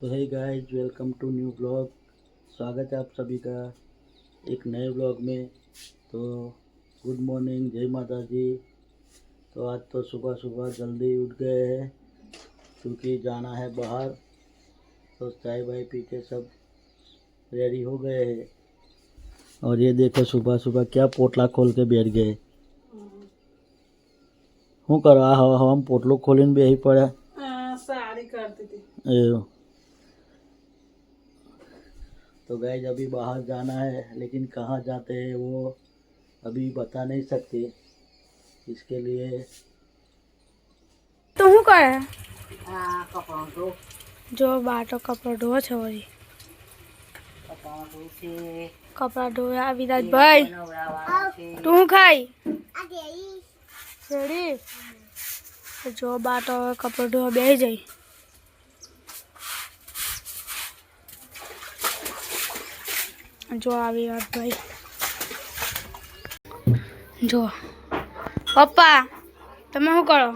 तो hey guys, welcome to new blog. स्वागत है आप सभी का एक नए ब्लॉग में। तो गुड मॉर्निंग, जय माता जी। तो आज तो सुबह सुबह जल्दी उठ गए हैं क्योंकि जाना है बाहर। तो चाय वाय पी के सब रेडी हो गए हैं। और ये देखो सुबह सुबह क्या पोटला खोल के बैठ गए। શું કરો આ હવા હવામાં પોટલો ખોલીને બેસી પડ્યા? साड़ी करती थी। એવું। तो गाइस अभी बाहर जाना है, लेकिन कहाँ जाते हैं वो अभी बता नहीं सकते। इसके लिए તો શું કરે कपड़ा धो જો બાટો કપડો ધોવો છે વળી कपड़ा धो से કપડા ધોયા વિરાજભાઈ તું શું ખાઈ રેડી જો બાટો કપડો ધોવા બેસી જાય જો આ વિરાજભાઈ જો પપ્પા તમે શું કરો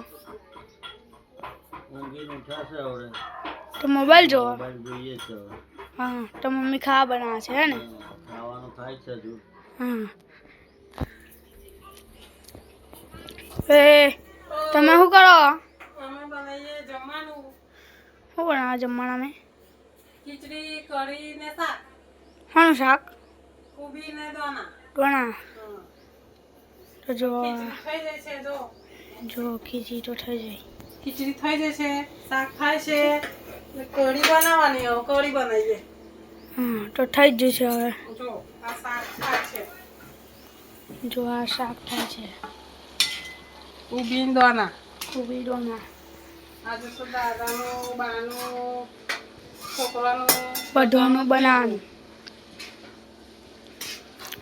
તો મોબાઈલ જોવો મોબાઈલ જોઈએ છે હવે। હા તો મમ્મી ખાવા બનાવે છે હે ને ખાવાનું થાય છે હજુ। હા એ તમે શું કરો અમે બનાવીએ જમવાનું શું બનાવો જમવાના મેં ખીચડી કઢી ને શાક શાનું શાક કોબી ને દોના બના તો જો ખીચડી થઈ જાય છે જો ખીચડી તો થઈ જાય ખીચડી થઈ જાય છે શાક થાય છે ને કઢી બનાવવાની હવે કઢી બનાવીએ હા તો થઈ જ જશે હવે જો આ શાક થાય છે જો આ શાક થાય છે કોબી ને દોના કોબી ડોના આજે તો દાદાનું બાનું છોકરાનું બધાનું બનાવવાનું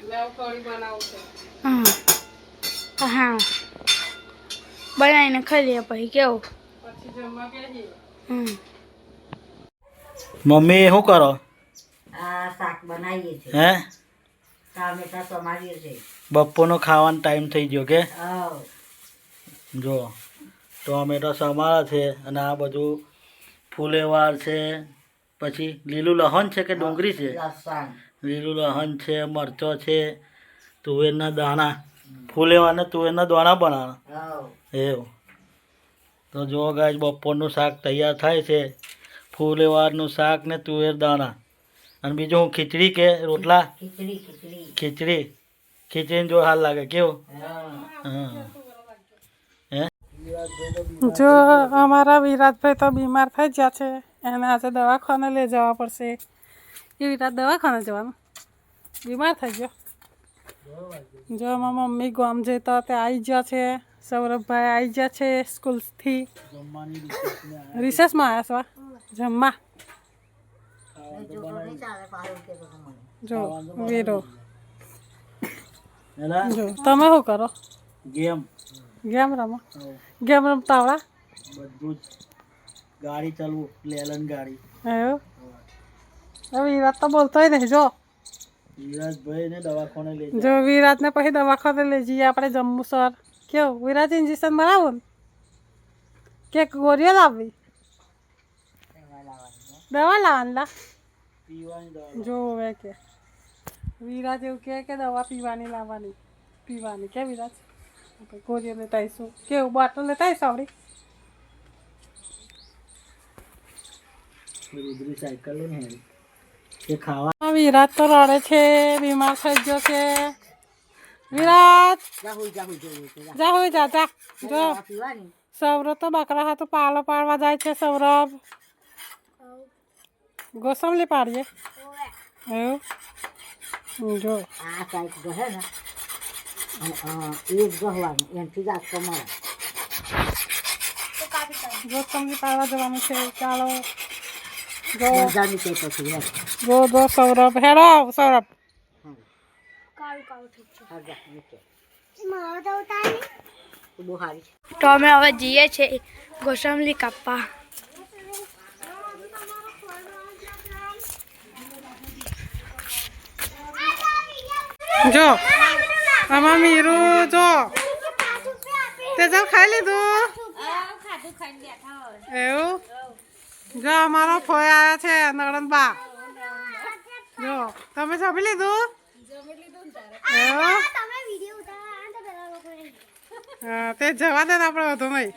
મેં કઢી બનાવું છે હા હા બનાવીને ખાઈ લઈએ પછી કેવું પછી જમવા બેસીએ હમ મમ્મી શું કરો? આ શાક બનાવીએ છીએ હે ટામેટા સમારીએ છીએ બપોરનો ખાવાનો ટાઈમ થઈ ગયો કે આવ જો ટોમેટો સમારા છે અને આ બધું ફુલેવાર છે, પછી લીલું લહણ છે કે ડુંગળી છે, લસણ લીલું લહણ છે, મરચો છે, તુવેરના દાણા, ફુલેવારને તુવેરના દાણા બનાવવાના આવ એવું। તો જો ગાય બપોરનું શાક તૈયાર થાય છે, ફુલેવારનું શાક ને તુવેર દાણા અને બીજું ખીચડી કે રોટલા ખીચડી ખીચડી ખીચડી ખીચડીને જો હાલ લાગે કેવું હા હા જો અમારા વિરાટભાઈ તો બીમાર થઈ ગયા છે એને આજે દવાખાને લઈ જવા પડશે એ વિરાટ દવાખાને જવાનું બીમાર થઈ ગયો જો અમારા મમ્મી ગામ જતા તે આવી ગયા છે સૌરભભાઈ આવી ગયા છે સ્કૂલથી રિસેસમાં આવ્યા છો જમવા જો વીરો એલા જો તમે શું કરો ગેમ ગેમ રમો ગેમ રમતા આવડા બધું જ ગાડી ચાલવું લેલન ગાડી એવું હવે વિરાટ તો બોલતોય નહીં જો વિરાજભાઈ ને દવાખાને લઈ જો વિરાટને પછી દવાખાને લઈ જઈએ આપણે જંબુસર કેવું વિરાટ ઇન્જેક્શન મરાવું ને કે ગોળીઓ લાવવી દવા લાવવાની લા પીવાની દવા જો હવે કે વિરાટ એવું કે દવા પીવાની લાવવાની પીવાની કે વિરાટ આપણે ગોળીઓ લેતા આવીશું કેવું બોટલ લેતા આવીશું આવડી રુદ્રી સાયકલ લઈને હેરી એ ખાવા વિરાટ તો રડે છે બીમાર થઈ ગયો છે વિરાટ જા હોય જા જા જો પીવાની સૌરભ તો બકરા હાથું પાલો પાડવા જાય છે સૌરભ ગોસમલી પાડીએ એવું જો આ સાઈડ ગહે ને એક ગહવાનું એનાથી જ આટકો મળે ગોસમલી પાડવા જવાનું છે ચાલો જો મજા નીચે પછી જો જો સૌરભ હેડો સૌરભ હરજા નીચે બહુ સારી છે તો અમે હવે જઈએ છીએ ગોસમલી કાપવા જો આમાં મીરું જો તે ચાલ ખાઈ લીધું એવું જો અમારો ફોઈ આવ્યા છે નણંદબા. જો તમે જમી લીધું? એવું? હા તે જવા દે ને આપણે વધુ નહીં.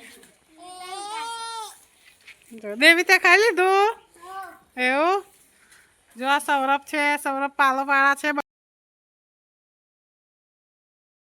જો દેવી તે ખાઈ લીધું? એવું? જો આ સૌરભ છે, સૌરભ પાલો પાડા છે.